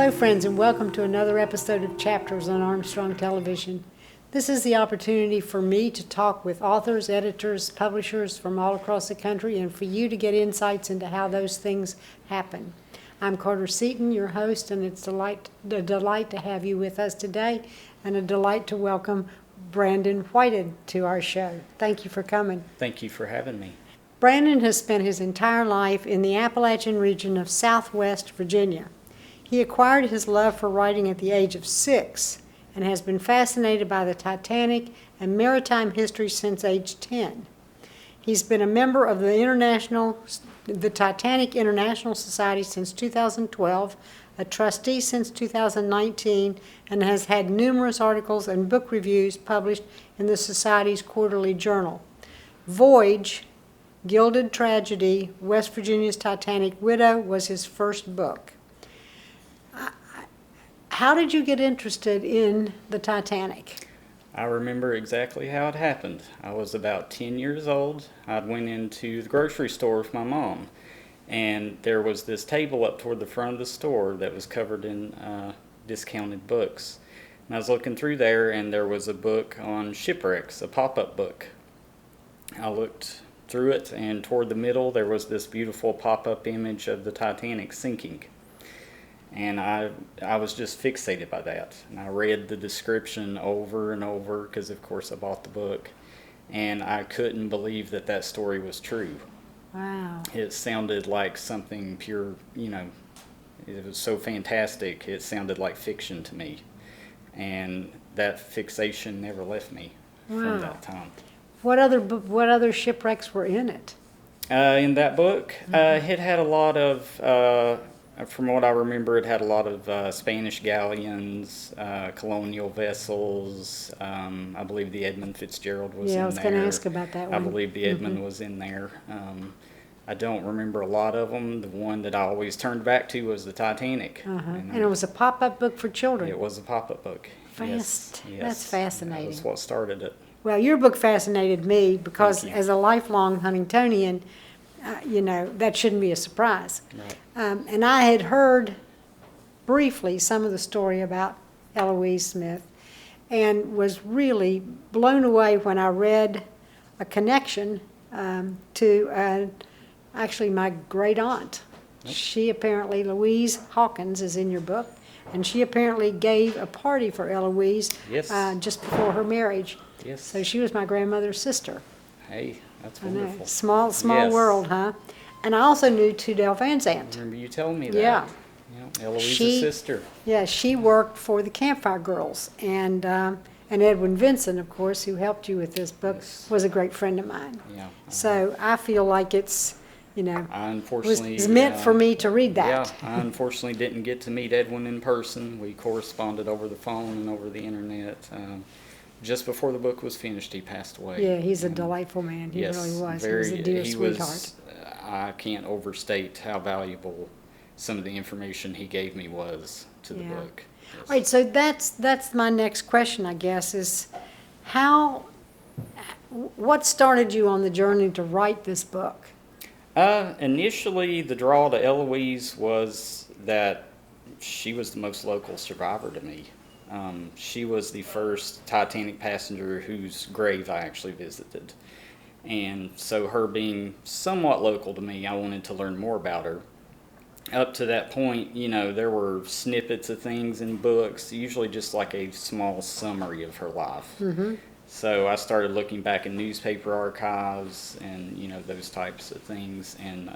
Hello, friends, and welcome to another episode of Chapters on Armstrong Television. This is the opportunity for me to talk with authors, editors, publishers from all across the country, and for you to get insights into how those things happen. I'm Carter Seaton, your host, and it's a delight to have you with us today, and a delight to welcome Brandon Whited to our show. Thank you for coming. Thank you for having me. Brandon has spent his entire life in the Appalachian region of Southwest Virginia. He acquired his love for writing at the age of 6 and has been fascinated by the Titanic and maritime history since age 10. He's been a member of the Titanic International Society since 2012, a trustee since 2019, and has had numerous articles and book reviews published in the Society's quarterly journal. Voyage, Gilded Tragedy, West Virginia's Titanic Widow was his first book. How did you get interested in the Titanic? I remember exactly how it happened. I was about 10 years old. I went into the grocery store with my mom, and there was this table up toward the front of the store that was covered in discounted books. And I was looking through there, and there was a book on shipwrecks, a pop-up book. I looked through it, and toward the middle there was this beautiful pop-up image of the Titanic sinking. And I was just fixated by that. And I read the description over and over because, of course, I bought the book. And I couldn't believe that that story was true. Wow. It sounded like something pure, it was so fantastic. It sounded like fiction to me. And that fixation never left me from that time. What other shipwrecks were in it? In that book, it had a lot of... from what I remember, it had a lot of Spanish galleons, colonial vessels. I believe the Edmund Fitzgerald was in there. Yeah, I was going to ask about that one. I believe the Edmund was in there. I don't remember a lot of them. The one that I always turned back to was the Titanic. And it was a pop-up book for children. It was a pop-up book. Yes. That's fascinating. That's what started it. Well, your book fascinated me because as a lifelong Huntingtonian, that shouldn't be a surprise. Right. And I had heard briefly some of the story about Eloise Smith and was really blown away when I read a connection to actually my great aunt. Yep. She apparently, Louise Hawkins is in your book, and she apparently gave a party for Eloise just before her marriage. Yes. So she was my grandmother's sister. Hey, that's I know. wonderful. Small world, huh? And I also knew Tudel Van Zandt. I remember you telling me that. Yeah. Eloise's sister. Yeah, she worked for the Campfire Girls. And Edwin Vincent, of course, who helped you with this book, was a great friend of mine. Yeah. So I feel like it's, I unfortunately was meant for me to read that. Yeah, I unfortunately didn't get to meet Edwin in person. We corresponded over the phone and over the internet. Just before the book was finished, he passed away. Yeah, he's a delightful man. He really was. He was a dear sweetheart. I can't overstate how valuable some of the information he gave me was to the book. Yes. All right, so that's my next question, I guess, is what started you on the journey to write this book? Initially, the draw to Eloise was that she was the most local survivor to me. She was the first Titanic passenger whose grave I actually visited. And so her being somewhat local to me, I wanted to learn more about her. Up to that point, there were snippets of things in books, usually just like a small summary of her life. Mm-hmm. So I started looking back in newspaper archives and, those types of things. And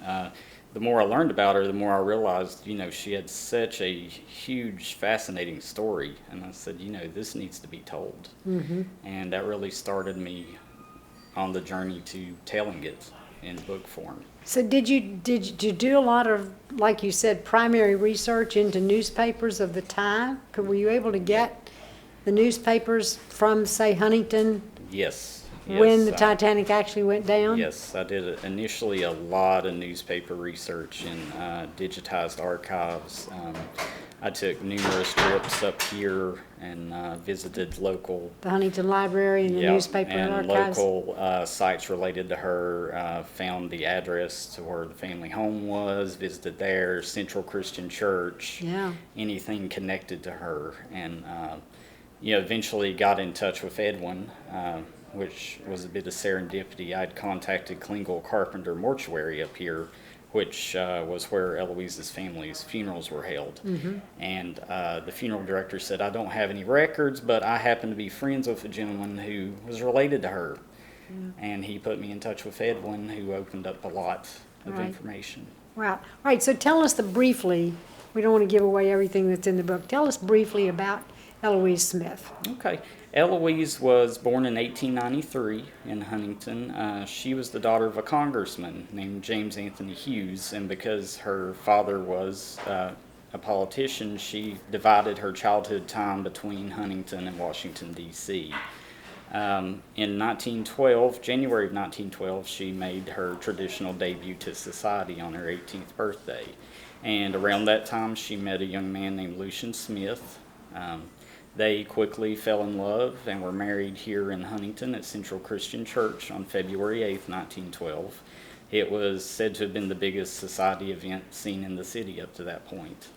the more I learned about her, the more I realized, she had such a huge, fascinating story. And I said, this needs to be told. Mm-hmm. And that really started me on the journey to telling it in book form. So did you do a lot of, like you said, primary research into newspapers of the time? Were you able to get the newspapers from, say, Huntington? Yes. When the Titanic actually went down? Yes, I did initially a lot of newspaper research in digitized archives. I took numerous trips up here and visited local, The Huntington Library and the yeah, newspaper and archives. local sites related to her. Found the address to where the family home was, visited there, Central Christian Church, Yeah. anything connected to her, and eventually got in touch with Edwin, which was a bit of serendipity. I'd contacted Klingel Carpenter Mortuary up here, which was where Eloise's family's funerals were held. And the funeral director said, I don't have any records, but I happen to be friends with a gentleman who was related to her. And he put me in touch with Edwin, who opened up a lot of Right. information. Wow. All right, so tell us briefly, we don't want to give away everything that's in the book. Tell us briefly about Eloise Smith. Okay. Eloise was born in 1893 in Huntington. She was the daughter of a congressman named James Anthony Hughes, and because her father was a politician, she divided her childhood time between Huntington and Washington, D.C. In 1912, January of 1912, she made her traditional debut to society on her 18th birthday. And around that time, she met a young man named Eloise Smith. They quickly fell in love and were married here in Huntington at Central Christian Church on February 8th, 1912. It was said to have been the biggest society event seen in the city up to that point.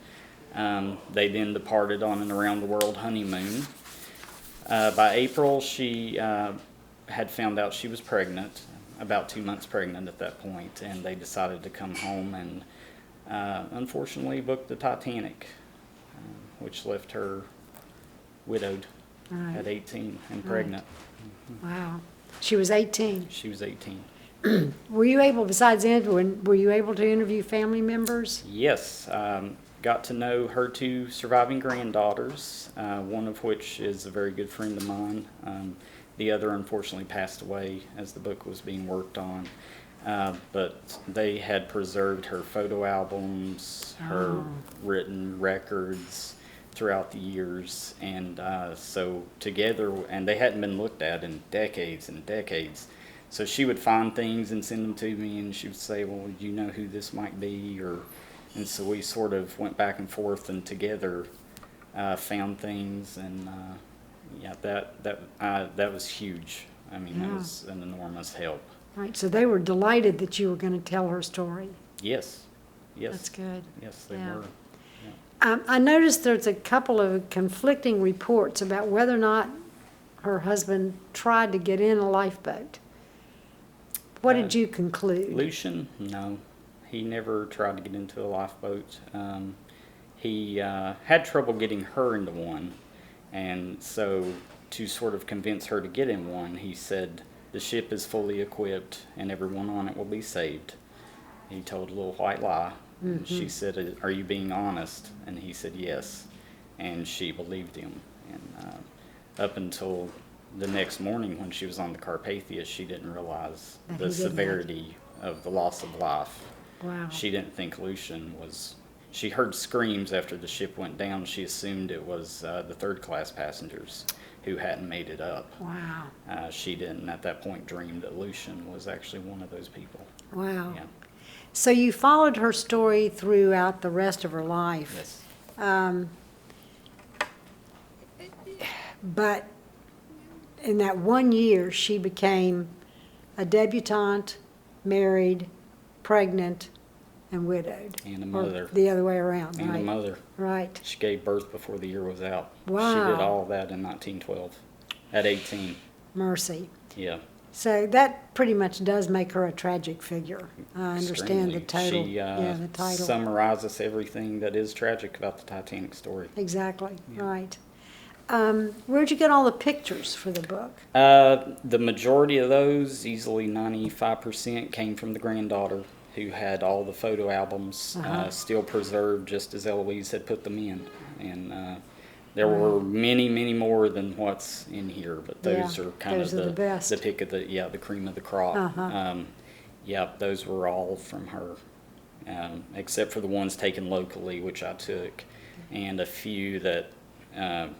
They then departed on an around-the-world honeymoon. By April, she had found out she was pregnant, about 2 months pregnant at that point, and they decided to come home and unfortunately booked the Titanic, which left her widowed Right. at 18 and pregnant. Wow. She was 18. She was 18. Were you able, besides Edwin, were you able to interview family members? Yes, got to know her two surviving granddaughters, one of which is a very good friend of mine. The other unfortunately passed away as the book was being worked on. But they had preserved her photo albums, her written records throughout the years, and so together, and they hadn't been looked at in decades and decades. So she would find things and send them to me, and she would say, well, do you know who this might be? And so we sort of went back and forth and together found things, and yeah, that was huge. I mean, that was an enormous help. Right, so they were delighted that you were going to tell her story. Yes, yes. That's good. Yes, they Yeah. were. I noticed there's a couple of conflicting reports about whether or not her husband tried to get in a lifeboat. What did you conclude? Lucian, no. He never tried to get into a lifeboat. He had trouble getting her into one, and so to sort of convince her to get in one, he said, the ship is fully equipped and everyone on it will be saved. He told a little white lie. And she said, are you being honest? And he said, yes. And she believed him. And up until the next morning when she was on the Carpathia, she didn't realize That the he didn't severity of the loss of life. Wow. She didn't think Lucian was... She heard screams after the ship went down. She assumed it was the third-class passengers who hadn't made it up. Wow. She didn't, at that point, dream that Lucian was actually one of those people. Wow. Yeah. So you followed her story throughout the rest of her life. Yes. But in that 1 year, she became a debutante, married, pregnant, and widowed. And a Or mother. the other way around, And right? a mother. Right. She gave birth before the year was out. Wow. She did all that in 1912 at 18. Mercy. Yeah. So that pretty much does make her a tragic figure. I understand the Extremely. title. She Yeah, the title. summarizes everything that is tragic about the Titanic story. Exactly, right. Where'd you get all the pictures for the book? The majority of those, easily 95%, came from the granddaughter, who had all the photo albums still preserved just as Eloise had put them in. And there were many, many more than what's in here, but those Yeah, are kind those of are the best. the pick of the cream of the crop. Yeah, those were all from her, except for the ones taken locally, which I took, and a few that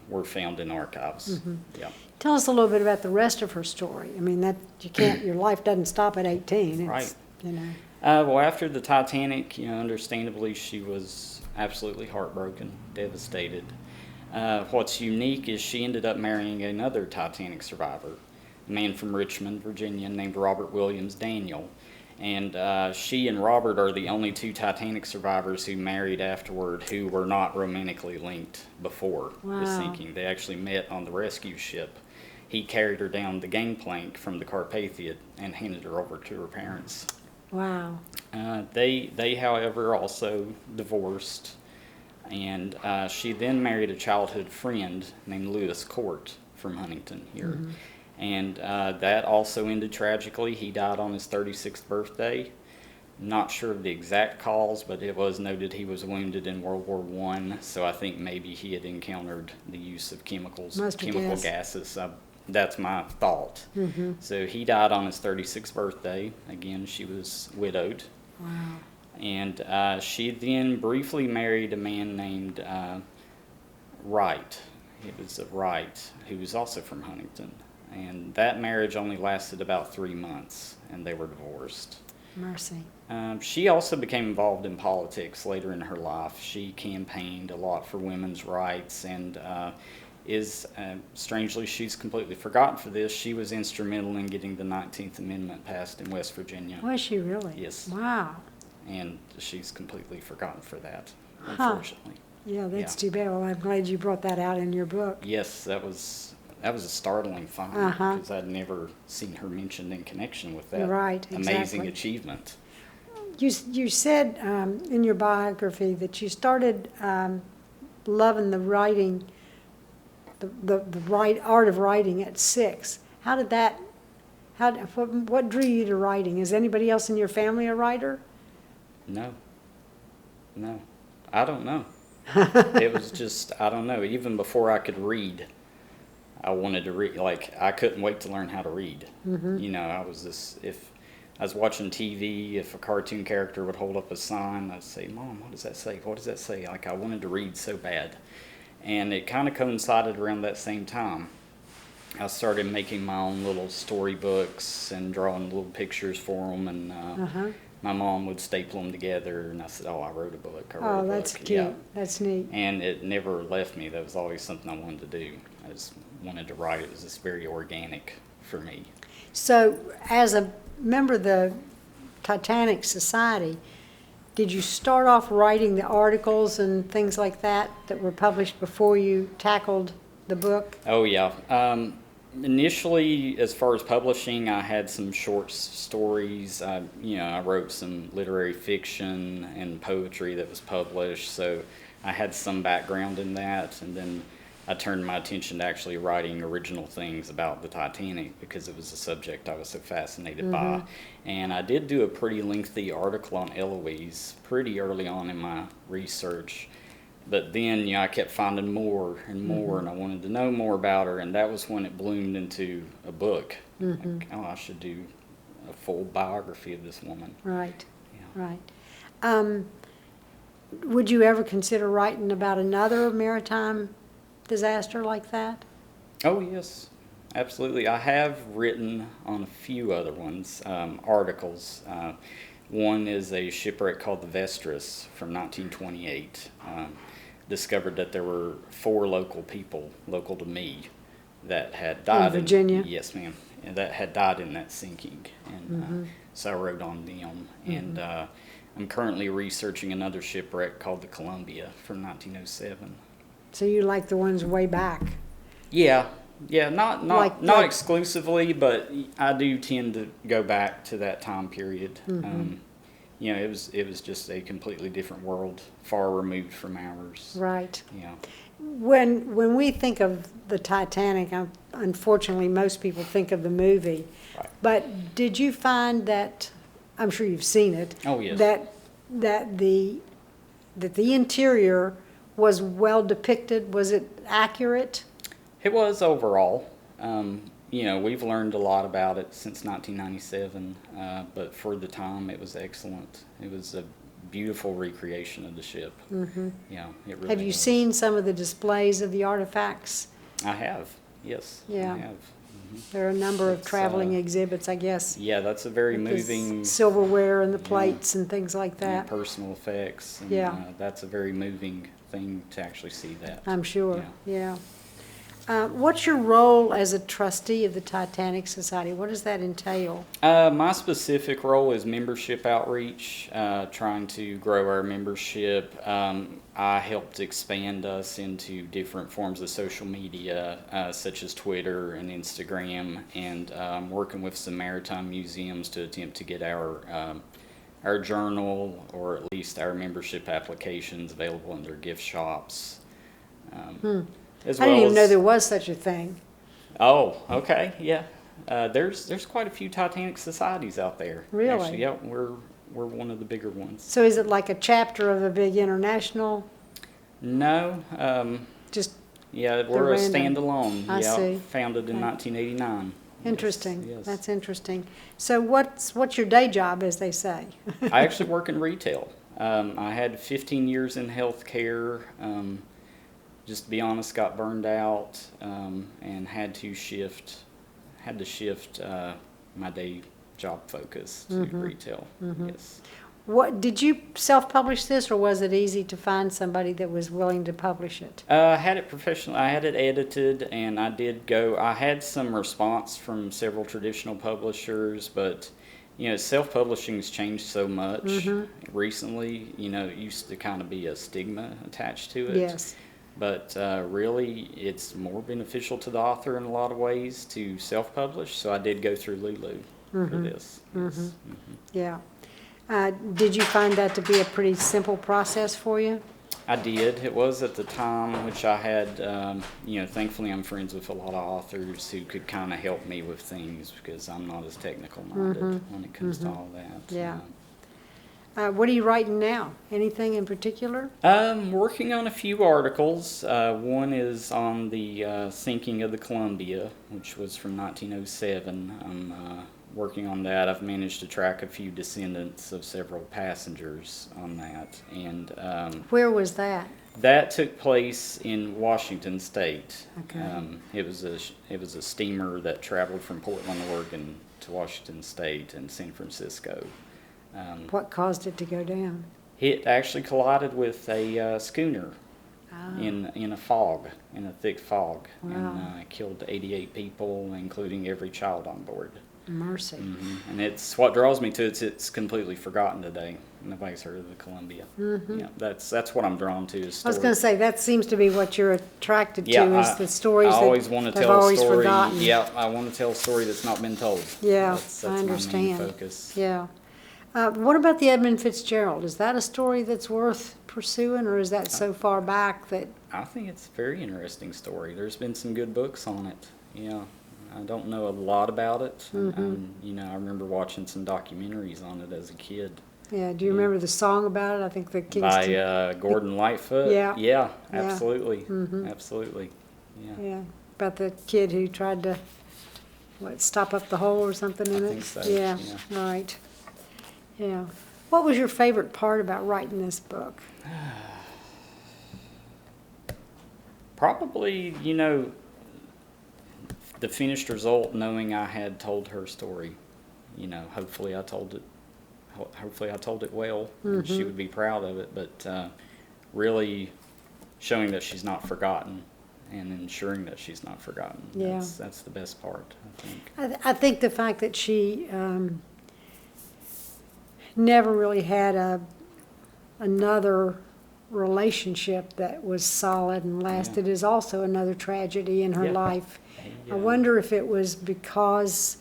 were found in archives. Yeah. Tell us a little bit about the rest of her story. I mean, that you can't. Your life doesn't stop at 18. It's, Right. You know. Well, after the Titanic, understandably, she was absolutely heartbroken, devastated. What's unique is she ended up marrying another Titanic survivor, a man from Richmond, Virginia, named Robert Williams Daniel. And she and Robert are the only two Titanic survivors who married afterward who were not romantically linked before the Wow. sinking. They actually met on the rescue ship. He carried her down the gangplank from the Carpathia and handed her over to her parents. Wow. They, however, also divorced, and she then married a childhood friend named Lewis Court from Huntington here. And that also ended tragically. He died on his 36th birthday. Not sure of the exact cause, but it was noted he was wounded in World War I, so I think maybe he had encountered the use of chemical gas. gases. That's my thought. So he died on his 36th birthday. Again, she was widowed. Wow. And she then briefly married a man named Wright. It was Wright, who was also from Huntington. And that marriage only lasted about 3 months, and they were divorced. Mercy. She also became involved in politics later in her life. She campaigned a lot for women's rights, and strangely, she's completely forgotten for this. She was instrumental in getting the 19th Amendment passed in West Virginia. Was she really? Yes. Wow. And she's completely forgotten for that, Huh. unfortunately. Yeah, that's Yeah. too bad. Well, I'm glad you brought that out in your book. Yes, that was a startling find, Uh-huh. because I'd never seen her mentioned in connection with that Right, amazing exactly. achievement. You said in your biography that you started loving the writing, the art of writing at 6. How did that? What drew you to writing? Is anybody else in your family a writer? No, I don't know. It was just, I don't know. Even before I could read, I wanted to read. Like, I couldn't wait to learn how to read. You know, if I was watching TV, if a cartoon character would hold up a sign, I'd say, "Mom, what does that say? What does that say?" Like, I wanted to read so bad. And it kind of coincided around that same time. I started making my own little storybooks and drawing little pictures for them, and my mom would staple them together, and I said, "Oh, I wrote a book. I wrote a Oh, book." that's cute. Yeah. That's neat. And it never left me. That was always something I wanted to do. I just wanted to write. It was just very organic for me. So, as a member of the Titanic Society, did you start off writing the articles and things like that were published before you tackled the book? Oh, yeah. Initially, as far as publishing, I had some short stories. I wrote some literary fiction and poetry that was published, so I had some background in that. And then I turned my attention to actually writing original things about the Titanic, because it was a subject I was so fascinated by. And I did do a pretty lengthy article on Eloise pretty early on in my research. But then, I kept finding more and more, and I wanted to know more about her, and that was when it bloomed into a book. Like, oh, I should do a full biography of this woman. Right, Yeah. right. Would you ever consider writing about another maritime disaster like that? Oh, yes, absolutely. I have written on a few other ones, articles. One is a shipwreck called the Vestris from 1928. Discovered that there were 4 local people, local to me, that had died in Virginia? Yes, ma'am. And that had died in that sinking. And so I wrote on them. And I'm currently researching another shipwreck called the Columbia from 1907. So you like the ones way back? Yeah, not Like not the- exclusively, but I do tend to go back to that time period. It was just a completely different world, far removed from ours. Right. Yeah. When we think of the Titanic, unfortunately, most people think of the movie. Right. But did you find that, I'm sure you've seen it. Oh, yes. That the interior was well depicted? Was it accurate? It was overall. We've learned a lot about it since 1997, but for the time, it was excellent. It was a beautiful recreation of the ship. Yeah, it really Have you was. seen some of the displays of the artifacts? I have, yes. Yeah. I have. There are a number of It's, traveling exhibits, I guess. Yeah, that's a very with the moving. silverware and the plates and things like And that. personal effects. And, Yeah. that's a very moving thing to actually see that. I'm sure, yeah. What's your role as a trustee of the Titanic Society? What does that entail? My specific role is membership outreach, trying to grow our membership. I helped expand us into different forms of social media, such as Twitter and Instagram, and working with some maritime museums to attempt to get our journal, or at least our membership applications, available in their gift shops. As I didn't well even know as- there was such a thing. Oh, okay, yeah. There's quite a few Titanic societies out there. Really? Actually, yeah, we're one of the bigger ones. So is it like a chapter of a big international? No, Just yeah, we're a random. standalone. I Yeah, see. founded in Okay. 1989. interesting. Yes, yes. That's interesting. So what's your day job, as they say? I actually work in retail. I had 15 years in healthcare. Just to be honest, got burned out, and had to shift my day job focus to retail. Yes. What did you self-publish this, or was it easy to find somebody that was willing to publish it? I had it professional. I had it edited, and I had some response from several traditional publishers, but self-publishing's changed so much recently. It used to kind of be a stigma attached to it. Yes. But really, it's more beneficial to the author in a lot of ways to self-publish. So I did go through Lulu for this. Yes. Yeah. Did you find that to be a pretty simple process for you? I did. It was at the time, which I had, thankfully I'm friends with a lot of authors who could kind of help me with things, because I'm not as technical minded when it comes to all that. Yeah. What are you writing now? Anything in particular? I'm working on a few articles. One is on the sinking of the Columbia, which was from 1907. I'm working on that. I've managed to track a few descendants of several passengers on that. And Where was that? that took place in Washington State. Okay. It was a steamer that traveled from Portland, Oregon to Washington State and San Francisco. What caused it to go down? It actually collided with a schooner Ah. in a thick fog, Wow. and killed 88 people, including every child on board. Mercy. And it's what draws me to it. It's completely forgotten today. Nobody's heard of the Columbia. Yeah, that's what I'm drawn to. Is I was going to say, that seems to be what you're attracted Yeah, to, is the stories I always that want to they've tell a always story. forgotten. Yeah, I want to tell a story that's not been told. Yeah, that's I my main understand. focus. Yeah. What about the Edmund Fitzgerald? Is that a story that's worth pursuing, or is that so far back that... I think it's a very interesting story. There's been some good books on it. Yeah, I don't know a lot about it. I remember watching some documentaries on it as a kid. Yeah, do you remember the song about it? I think the Kingston... By Gordon Lightfoot. Yeah. Yeah, Yeah. absolutely. Absolutely. Yeah. Yeah, about the kid who tried to, stop up the hole or something in I it? think so, Yeah, yeah. right. Yeah. What was your favorite part about writing this book? Probably, the finished result, knowing I had told her story. Hopefully I told it well, and she would be proud of it, but really showing that she's not forgotten and ensuring that she's not forgotten. Yeah. That's the best part, I think. I think the fact that she never really had another relationship that was solid and lasted is also another tragedy in her Yeah. life. Yeah. I wonder if it was because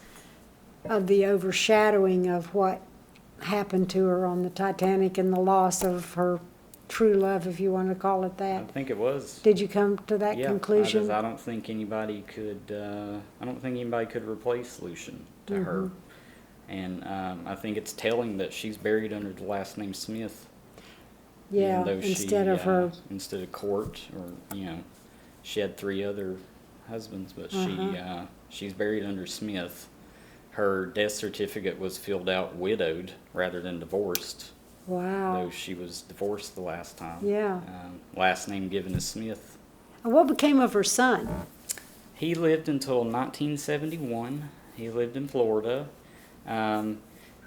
of the overshadowing of what happened to her on the Titanic and the loss of her true love, if you want to call it I that. think it was. Did you come to that Yeah, conclusion? I don't think anybody could. I don't think anybody could replace Lucian to her, and I think it's telling that she's buried under the last name Smith. Yeah, even though instead of her. instead of Court, or she had 3 other husbands, but she's buried under Smith. Her death certificate was filled out widowed rather than divorced, Wow. though she was divorced the last time. Yeah. Last name given is Smith. And what became of her son? He lived until 1971. He lived in Florida.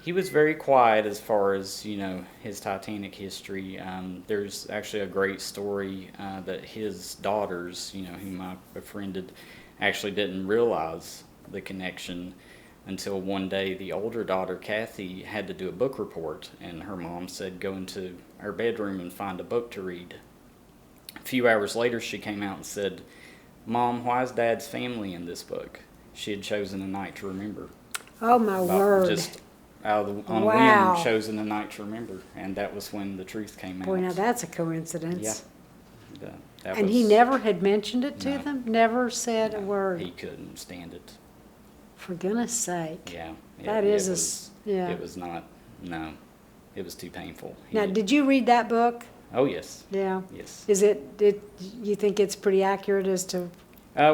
He was very quiet as far as, his Titanic history. There's actually a great story that his daughters, whom I befriended, actually didn't realize the connection until one day the older daughter, Kathy, had to do a book report, and her mom said, go into her bedroom and find a book to read. A few hours later, she came out and said, Mom, why is Dad's family in this book? She had chosen a night to remember. Oh, my word. Just on a Wow. whim, chosen a night to remember. And that was when the truth came out. Boy, now that's a coincidence. Yeah. That And was, he never had mentioned it to No. them? Never said a word? He couldn't stand it. For goodness sake. Yeah. That is yeah. It was not, no. It was too painful. Now, did you read that book? Oh, yes. Yeah. Yes. You think it's pretty accurate as to?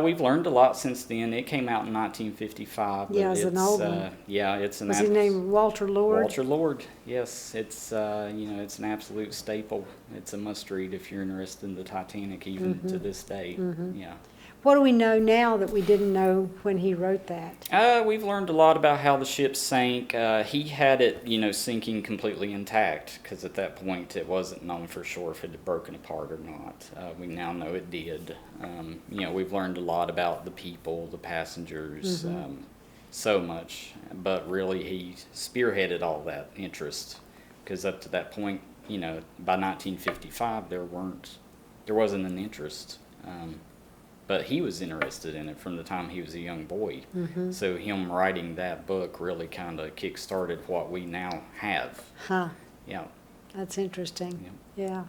We've learned a lot since then. It came out in 1955. But Yeah, it's an old one. Yeah, it's an. Was his name Walter Lord? Walter Lord. Yes, it's it's an absolute staple. It's a must-read if you're interested in the Titanic, even to this day. Yeah. What do we know now that we didn't know when he wrote that? We've learned a lot about how the ship sank. He had it, sinking completely intact, because at that point it wasn't known for sure if it had broken apart or not. We now know it did. We've learned a lot about the people, the passengers, so much. But really, he spearheaded all that interest, because up to that point, by 1955, there wasn't an interest. But he was interested in it from the time he was a young boy. So him writing that book really kind of kick-started what we now have. Huh. Yeah. That's interesting. Yeah.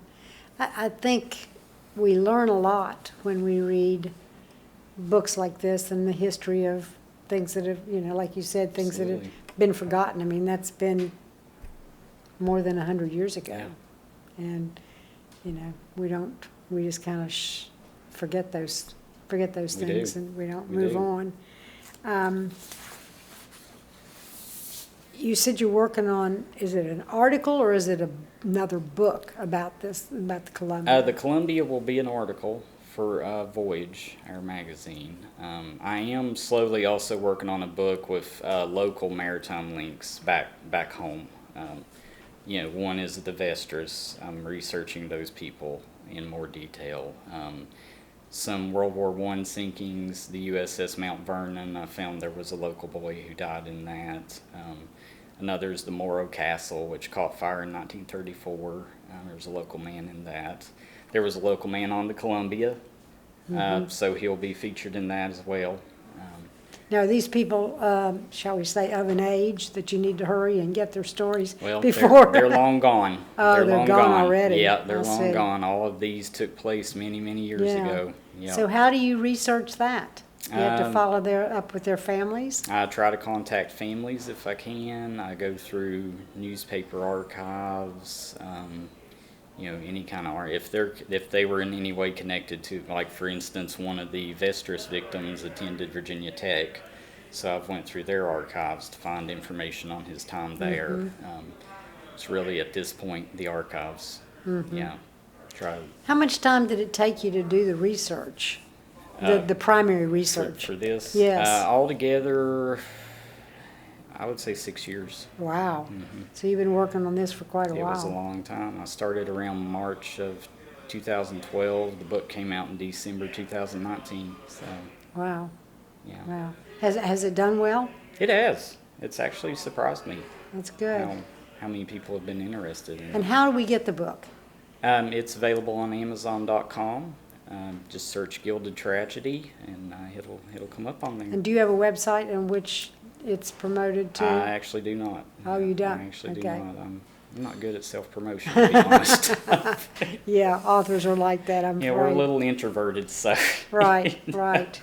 I think we learn a lot when we read books like this and the history of things that have, like you said, things that have Absolutely. been forgotten. I mean, that's been more than 100 years ago. Yeah. And, we just kind of forget those things, do. and we don't We move do. on. You said you're working on, is it an article or is it another book about the Columbia? The Columbia will be an article for Voyage, our magazine. I am slowly also working on a book with local maritime links back home. One is the Vestris. I'm researching those people in more detail. Some World War I sinkings, the USS Mount Vernon. I found there was a local boy who died in that. Another is the Morro Castle, which caught fire in 1934. There was a local man in that. There was a local man on the Columbia, so he'll be featured in that as well. Now, are these people, shall we say, of an age that you need to hurry and get their stories Well, before? they're long gone. Oh, they're long gone already. Yeah, they're I long see. gone. All of these took place many, many years ago. Yeah. So how do you research that? You have to Um, follow up with their families? I try to contact families if I can. I go through newspaper archives, any kind of art. If they were in any way connected to, like for instance, one of the Vestris victims attended Virginia Tech, so I've went through their archives to find information on his time there. It's really at this point the archives. Yeah, try How much time did it take you to do the research? The primary research? for this. Yes. Altogether, I would say 6 years. Wow. So you've been working on this for quite a It while. was a long time. I started around March of 2012. The book came out in December 2019. So, Wow. yeah. Wow. Has it done well? It has. It's actually surprised me That's good. how many people have been interested in And it. how do we get the book? It's available on Amazon.com. Just search Gilded Tragedy, and it'll come up on there. And do you have a website in which it's promoted to? I actually do not. Oh, you don't? I actually Okay. do not. I'm not good at self-promotion, to be honest. Yeah, authors are like that, I'm Yeah, we're a afraid. little introverted, so. Right, right.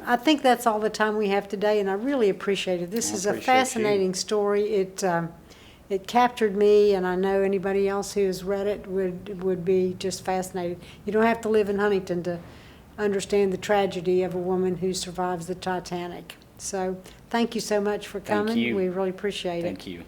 I think that's all the time we have today, and I really appreciate it. This I is a appreciate you. fascinating story. It captured me, and I know anybody else who has read it would be just fascinated. You don't have to live in Huntington to understand the tragedy of a woman who survives the Titanic. So thank you so much for coming. you. We really appreciate it. Thank you.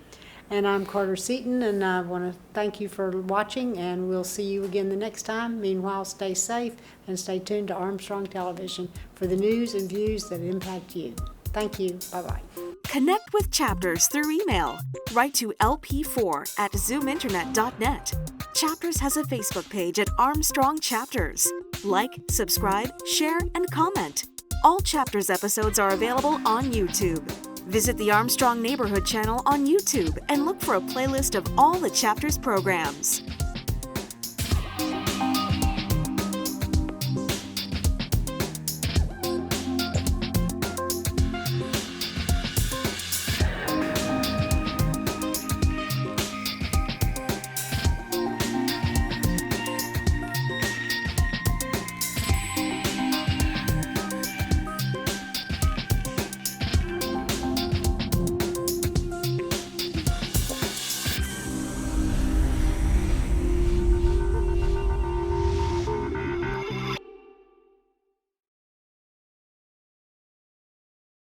And I'm Carter Seaton, and I want to thank you for watching, and we'll see you again the next time. Meanwhile, stay safe and stay tuned to Armstrong Television for the news and views that impact you. Thank you. Bye-bye. Connect with Chapters through email. Write to lp4@zoominternet.net. Chapters has a Facebook page at Armstrong Chapters. Like, subscribe, share, and comment. All Chapters episodes are available on YouTube. Visit the Armstrong Neighborhood channel on YouTube and look for a playlist of all the Chapters programs.